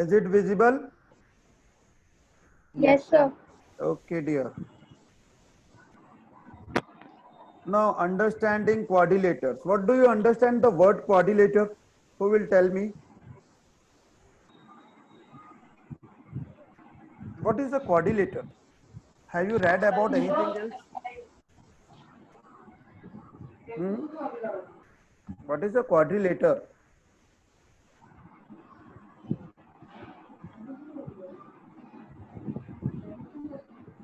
Is it visible? Yes, sir. Okay, dear. Now, understanding quadrilaters. What do you understand the word quadrilater? Who will tell me? What is a quadrilater? Have you read about anything else? Hmm? What is a quadrilater?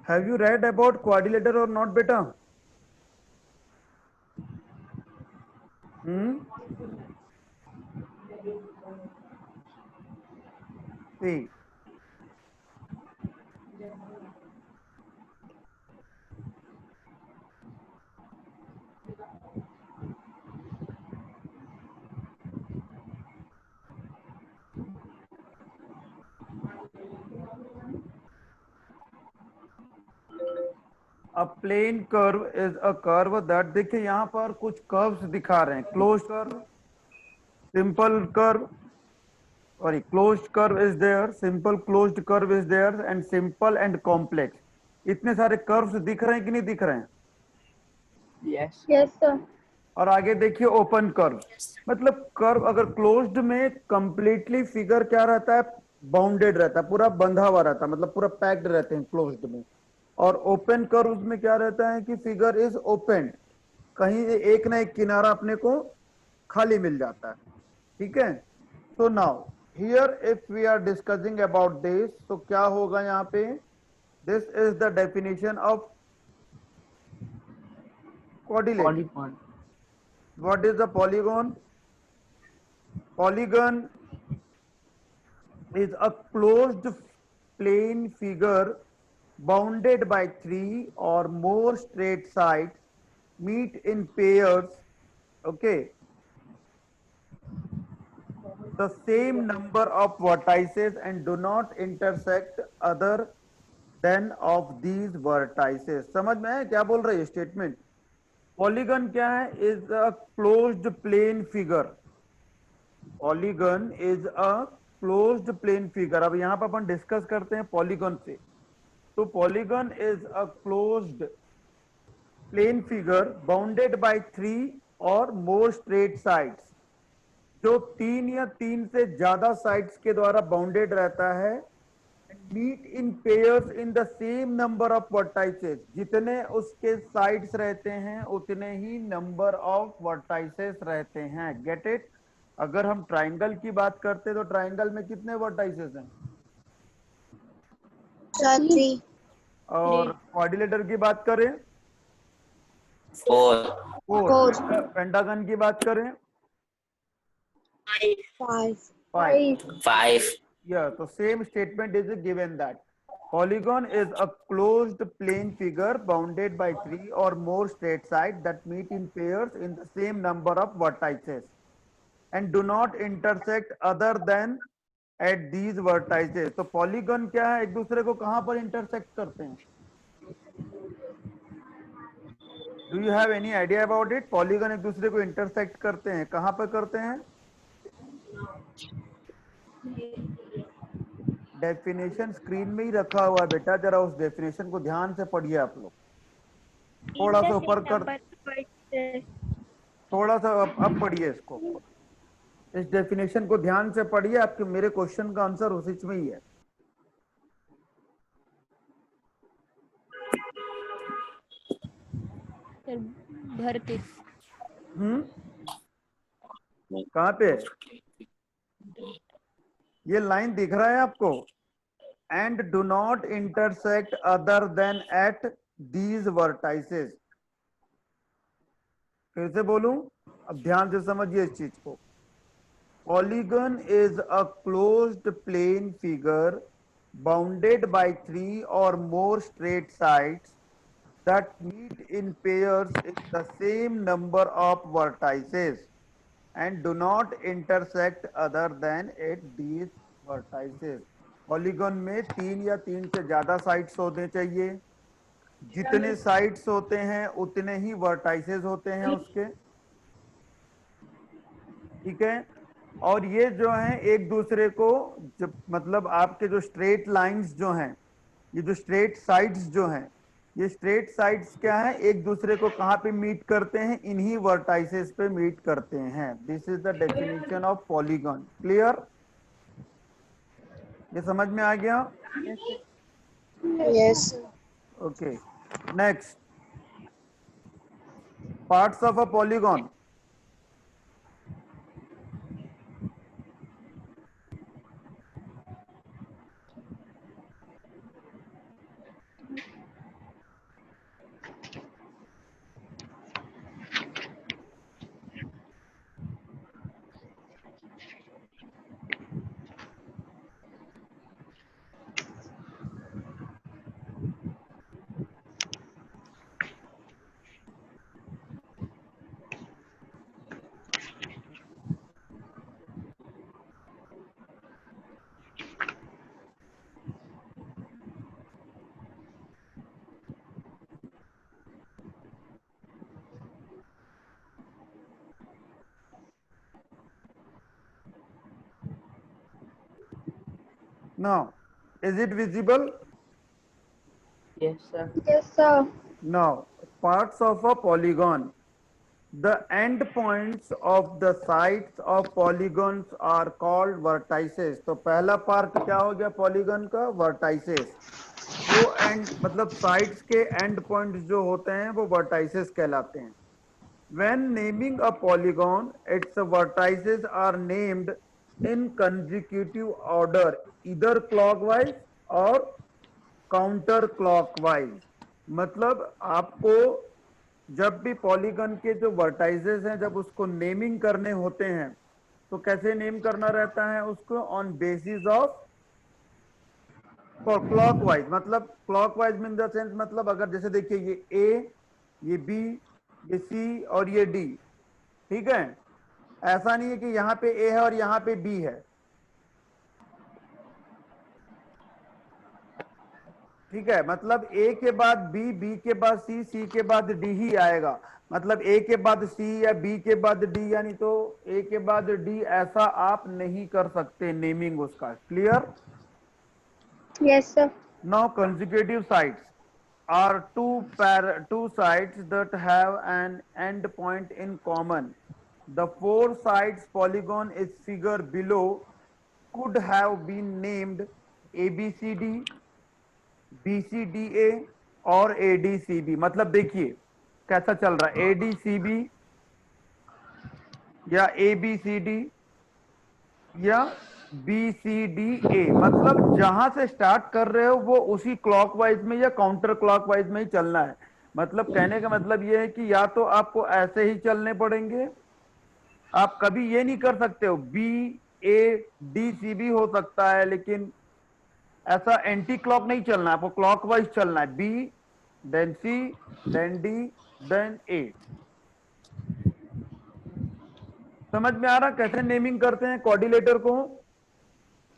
Have you read about quadrilater or not, beta? Hmm? See, a plane curve is a curve that, देखिए यहाँ पर कुछ curves दिखा रहे हैं. Closed curve, simple curve, sorry, closed curve is there, simple closed curve is there, and simple and complex. इतने सारे curves दिख रहे हैं कि नहीं दिख रहे हैं? Yes. Yes, sir. और आगे देखिए ओपन कर्व. मतलब कर्व अगर क्लोज्ड में कंप्लीटली फिगर क्या रहता है, बाउंडेड रहता है, पूरा बंधा हुआ रहता है, मतलब पूरा पैक्ड रहते हैं क्लोज्ड में. और ओपन कर्व में क्या रहता है कि फिगर इज ओपन, कहीं एक ना एक किनारा अपने को खाली मिल जाता है. ठीक है. So now here if we are discussing about this, तो क्या होगा यहाँ पे? This is the definition of quadrilateral. Polygon. What is the polygon? Polygon is a closed plane figure bounded by three or more straight sides, meet in pairs, okay, the same number of vertices and do not intersect other than of these vertices. समझ में है क्या बोल रही है statement? Polygon क्या है? Is a closed plane figure. Polygon is a closed plane figure. अब यहां पर अपन डिस्कस करते हैं पॉलीगन से. तो polygon is a closed plane figure bounded by three or more straight sides, जो तीन या तीन से ज्यादा साइड्स के द्वारा बाउंडेड रहता है. Meet in pairs in the same number of vertices. जितने उसके साइड्स रहते हैं उतने ही नंबर ऑफ वर्टाइसेस रहते हैं. Get it? अगर हम ट्राइंगल की बात करते हैं तो ट्राइंगल में कितने वर्टाइसेस हैं? थ्री. और क्वाड्रिलेटर की बात करें? 4. 4. पेंटागन की बात करें? 5. 5. 5. Yeah, so same statement is given that polygon is a closed plane figure bounded by three or more straight sides that meet in pairs in the same number of vertices and do not intersect other than at these vertices. तो polygon क्या है? एक दूसरे को कहां पर intersect करते हैं? Do you have any idea about it? Polygon एक दूसरे को intersect करते हैं, कहां पर करते हैं? डेफिनेशन स्क्रीन में ही रखा हुआ है बेटा, जरा उस डेफिनेशन को ध्यान से पढ़िए आप लोग. थोड़ा सा ऊपर कर, थोड़ा सा अब पढ़िए इसको. इस डेफिनेशन को ध्यान से पढ़िए, आपके मेरे क्वेश्चन का आंसर उसी में ही है. भरते. कहाँ पे ये लाइन दिख रहा है आपको? And do not intersect other than at these vertices. फिर से बोलूं, अब ध्यान से समझिए इस चीज को. Polygon is a closed plane figure bounded by three or more straight sides that meet in pairs in the same number of vertices and do not intersect other than at these vertices. Polygon में तीन या तीन से ज्यादा sides होने चाहिए. जितने sides होते हैं उतने ही वर्टाइसेस होते हैं उसके. ठीक है. और ये जो है एक दूसरे को, जब मतलब आपके जो स्ट्रेट लाइंस जो हैं, ये जो स्ट्रेट साइड्स जो हैं, ये स्ट्रेट साइड्स क्या है, एक दूसरे को कहाँ पे मीट करते हैं, इन्हीं वर्टाइसेस पे मीट करते हैं। This is the definition of polygon. Clear? ये समझ में आ गया? Yes, sir. Yes, sir. Okay, next, parts of a polygon. Now, is it visible? Yes, sir. Yes, sir. Now, parts of a polygon. The end points of the sides of polygons are called vertices. तो पहला part क्या हो गया polygon का? Vertices. वो and मतलब sides के and points जो होते हैं वो वर्टाइसेस कहलाते हैं। When naming a polygon, its vertices are named in consecutive order, either clockwise or counter clockwise. मतलब आपको जब भी पॉलीगन के जो वर्टाइजेस हैं, जब उसको नेमिंग करने होते हैं तो कैसे नेम करना रहता है उसको? On basis of clockwise. मतलब क्लॉकवाइज मीन द सेंस, मतलब अगर जैसे देखिए ये ए, ये बी, ये सी और ये डी, ठीक है? ऐसा नहीं है कि यहाँ पे ए है और यहाँ पे बी है, ठीक है? मतलब ए के बाद बी, बी के बाद सी, सी के बाद डी ही आएगा। मतलब ए के बाद सी या बी के बाद डी, यानी तो ए के बाद डी, ऐसा आप नहीं कर सकते नेमिंग उसका। Clear? Yes, sir. Now consecutive sides are two sides that have an end point in common. The four sides polygon is figure below could have been named ABCD, BCDA और ADCB। मतलब देखिए कैसा चल रहा है, ADCB या ABCD या BCDA। मतलब जहां से स्टार्ट कर रहे हो वो उसी क्लॉकवाइज में या काउंटर क्लॉकवाइज में ही चलना है। मतलब कहने का मतलब ये है कि या तो आपको ऐसे ही चलने पड़ेंगे, आप कभी ये नहीं कर सकते हो BADCB हो सकता है, लेकिन ऐसा एंटी क्लॉक नहीं चलना है, आपको क्लॉकवाइज चलना है। B then C then D then A। समझ में आ रहा कैसे नेमिंग करते हैं कोऑर्डिनेटर को?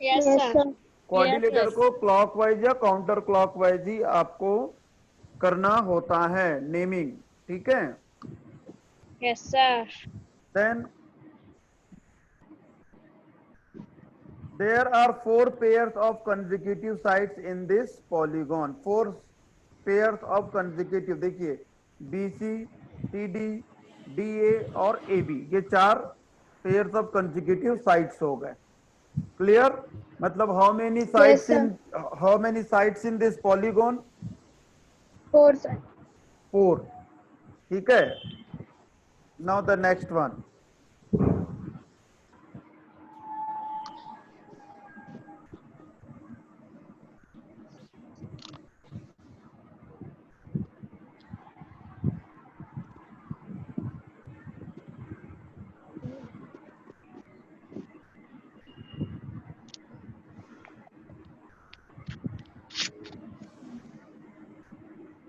Yes, sir. कोऑर्डिनेटर को क्लॉकवाइज या काउंटर क्लॉकवाइज ही आपको करना होता है नेमिंग, ठीक है? Yes, sir. Then there are four pairs of consecutive sides in this polygon. Four pairs of consecutive, देखिए BC, CD, DA और AB, ये चार pairs of consecutive sides हो गए। क्लियर? मतलब how many sides sir. in this polygon? 4, sir. 4, ठीक है? Now the next one.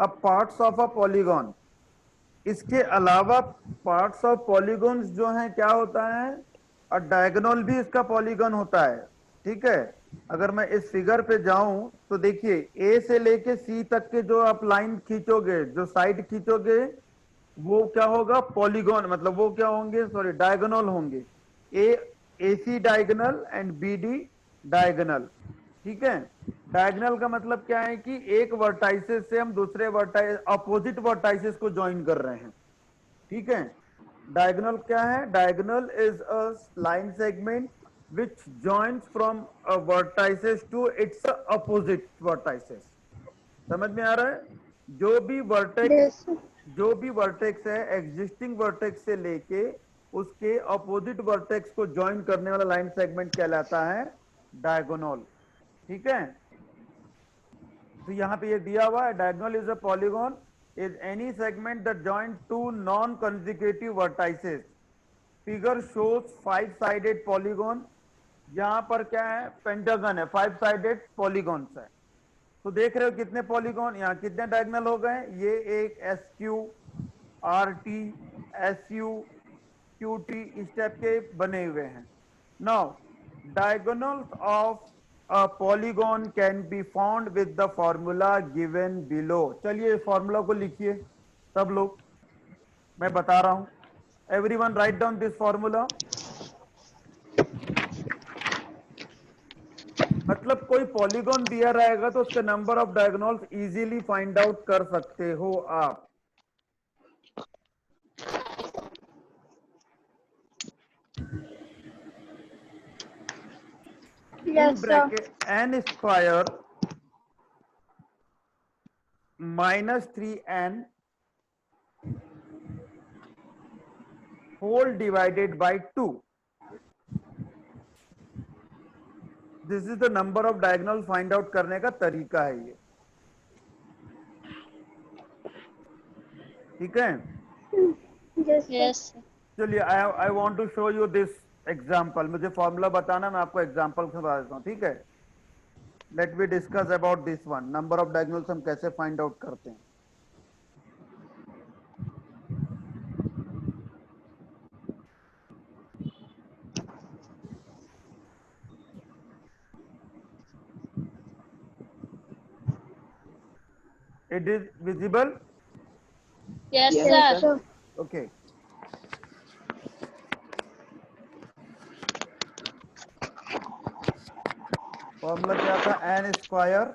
अब पार्ट्स ऑफ अ पॉलीगॉन, इसके अलावा पार्ट्स ऑफ पॉलीगॉन्स जो हैं क्या होता है? और डायगोनल भी इसका पॉलीगॉन होता है, ठीक है? अगर मैं इस फिगर पे जाऊं तो देखिए ए से लेके सी तक के जो आप लाइन खींचोगे, जो साइड खींचोगे, वो क्या होगा? पॉलीगॉन। मतलब वो क्या होंगे? सॉरी, डायगोनल होंगे। ए AC diagonal and BD diagonal. ठीक है, डायगोनल का मतलब क्या है कि एक वर्टाइसिस से हम दूसरे वर्टाइस अपोजिट वर्टाइसिस को ज्वाइन कर रहे हैं। ठीक है, डायगोनल क्या है? Diagonal is a line segment which joins from a vertices to its opposite vertices। समझ में आ रहा है? जो भी वर्टेक्स Yes, sir. जो भी वर्टेक्स है एग्जिस्टिंग वर्टेक्स से लेके उसके अपोजिट वर्टेक्स को ज्वाइन करने वाला लाइन सेगमेंट कहलाता है डायगोनल। ठीक है, तो यहाँ पे ये दिया हुआ है, diagonal is a polygon is any segment that join two non consecutive vertices. Figure shows 5 sided polygon. यहाँ पर क्या है? पेंटागन है, 5 साइडेड पॉलीगॉन्स है। तो देख रहे हो कितने पॉलीगॉन, यहाँ कितने डायगोनल हो गए? ये एक SQ, RT, SU, QT इस टाइप के बने हुए हैं। Now diagonals of a polygon can be found with the formula given below। चलिए फॉर्मूला को लिखिए सब लोग, मैं बता रहा हूं। Everyone write down this formula. मतलब कोई पॉलीगॉन दिया रहेगा तो उसके number of diagonals easily find out कर सकते हो आप। इन Yes, sir. Bracket n square -3n whole divided by 2। This is the number of diagonal find out करने का तरीका है ये। ठीक है, Yes, sir. Yes, sir. चलिए I want to show you this example. मुझे फॉर्मूला बताना, मैं आपको एग्जांपल से बता देता हूं। ठीक है, let we discuss about this one. Number of diagonals हम कैसे फाइंड आउट करते हैं। It is visible? Yes, Yes, sir. sir. Okay, formula क्या था? n स्क्वायर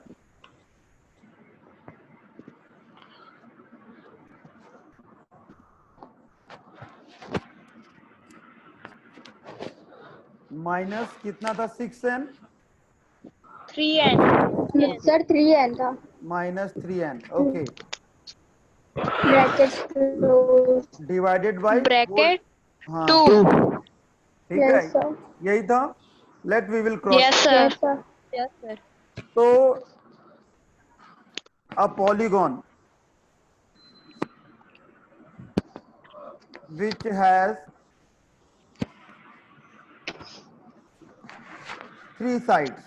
माइनस कितना था? 6n 3N. Yes. Sir 3n था। Minus 3n। Okay, bracket close. Divided by Bracket हाँ 2. ठीक है, यस सर। यही था। Let we will cross. Yes, sir. Yes sir. Yes, sir. तो a polygon which has 3 sides,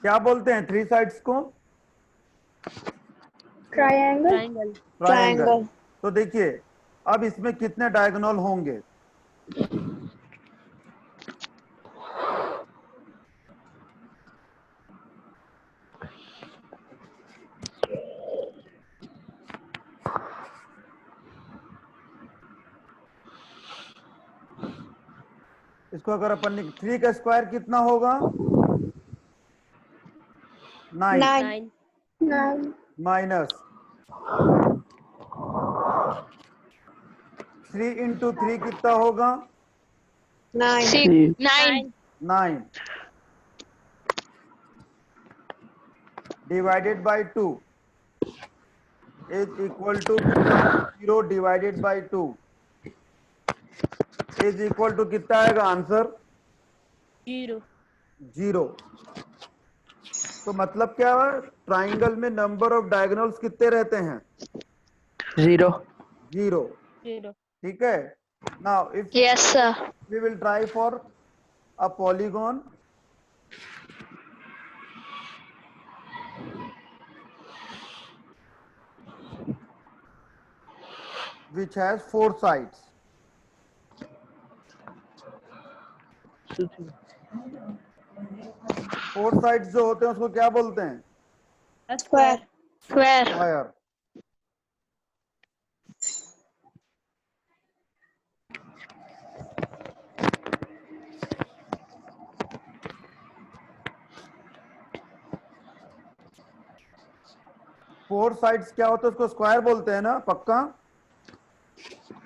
क्या बोलते हैं 3 sides को? ट्रायंगल। Triangle. ट्रायंगल। तो देखिए अब इसमें कितने डायगोनल होंगे? इसको अगर अपन 3 का स्क्वायर कितना होगा? 9 9. 9 माइनस 3 इंटू 3 कितना होगा? 6. 9. 9 divided by 2 is equal to 0 divided by 2 is equal to कितना आएगा आंसर? 0. 0। तो मतलब क्या है? ट्राइंगल में नंबर ऑफ डायगोनल्स कितने रहते हैं? 0. 0। 0. ठीक है, now if Yes, sir. we will try for a polygon which has 4 sides। 4 sides जो होते हैं उसको क्या बोलते हैं? Square. Square. Square. Four sides क्या होता है, उसको स्क्वायर बोलते हैं ना, पक्का?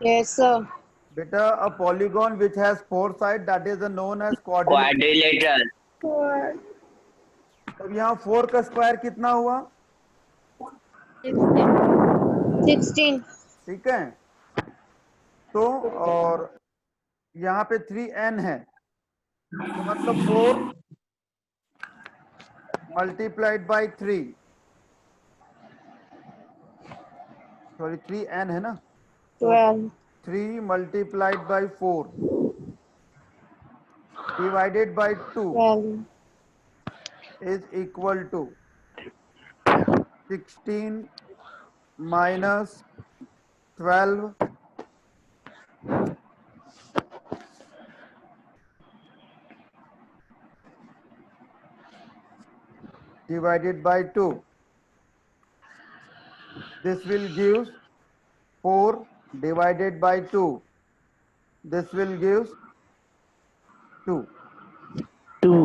Yes, sir. बेटा a polygon which has four side that is known as quadrilateral. quadrilateral, 4. अब यहाँ फोर का स्क्वायर कितना हुआ? 16. ठीक है, तो और यहाँ पे 3n है, तो मतलब 4 मल्टीप्लाइड बाई 3, सॉरी 3n है ना, तो 12. 3 multiplied by 4 divided by 2 12. is equal to 16 minus 12 divided by 2. This will give 4 divided by 2. This will give 2. 2.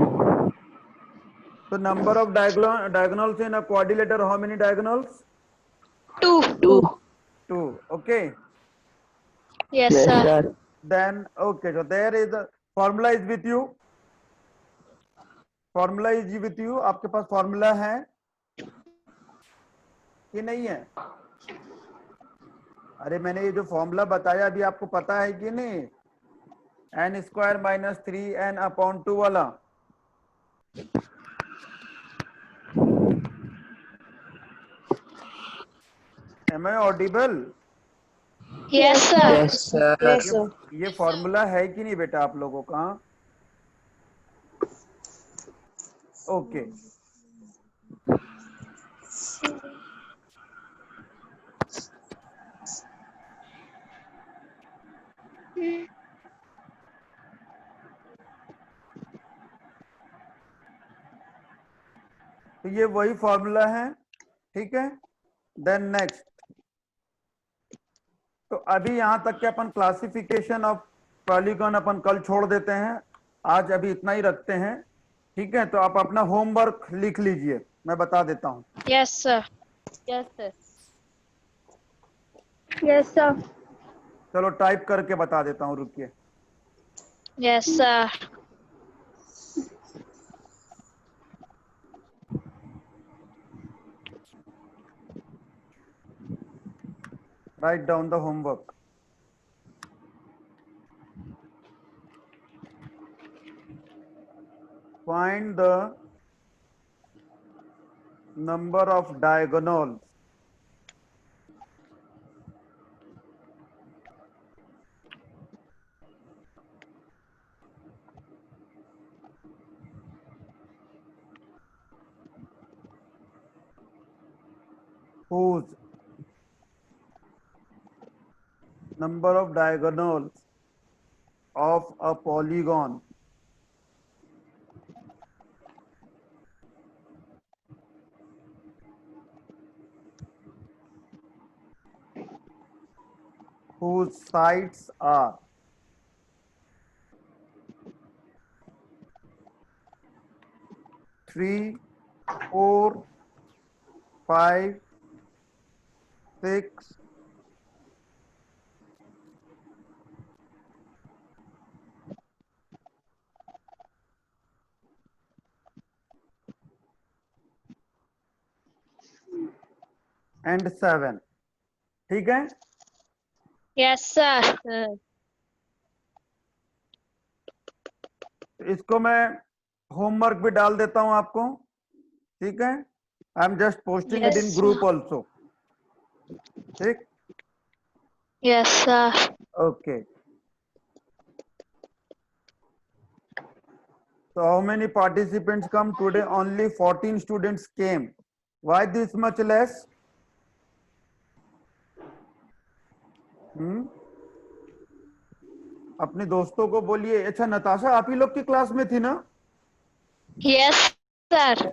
So number of diagonals in a quadrilateral, how many diagonals? 2. 2. 2. Okay. Yes, Yes, sir. sir. Then okay, so there is a formula is with you. Formula is with you, आपके पास formula है कि नहीं है? अरे मैंने ये जो formula बताया अभी आपको पता है कि नहीं? N square minus 3n upon 2 वाला। Am I audible? Yes, sir. Yes, sir. Yes, sir. ये फॉर्मूला है कि नहीं बेटा आप लोगों का? ओके तो ये वही फॉर्मूला है, ठीक है। देन नेक्स्ट, तो अभी यहां तक के अपन क्लासिफिकेशन ऑफ पॉलीगॉन अपन कल छोड़ देते हैं, आज अभी इतना ही रखते हैं, ठीक है। तो आप अपना होमवर्क लिख लीजिए, मैं बता देता हूं। Yes, sir. Yes, sir. Yes, sir. चलो टाइप करके बता देता हूं, रुकिए। Yes, sir. Write down the homework. Find the number of diagonals whose number of diagonals of a polygon whose sides are 3, 4, 5, 6, and 7, ठीक है। Yes, sir. तो इसको मैं होमवर्क भी डाल देता हूं आपको, ठीक है। I am just posting it in Yes. Group also, ठीक। Yes, sir. Okay. So how many participants come today? Only 14 students came. Why this much less? अपने दोस्तों को बोलिए। अच्छा नताशा आप ही लोग की क्लास में थी ना? Yes, sir.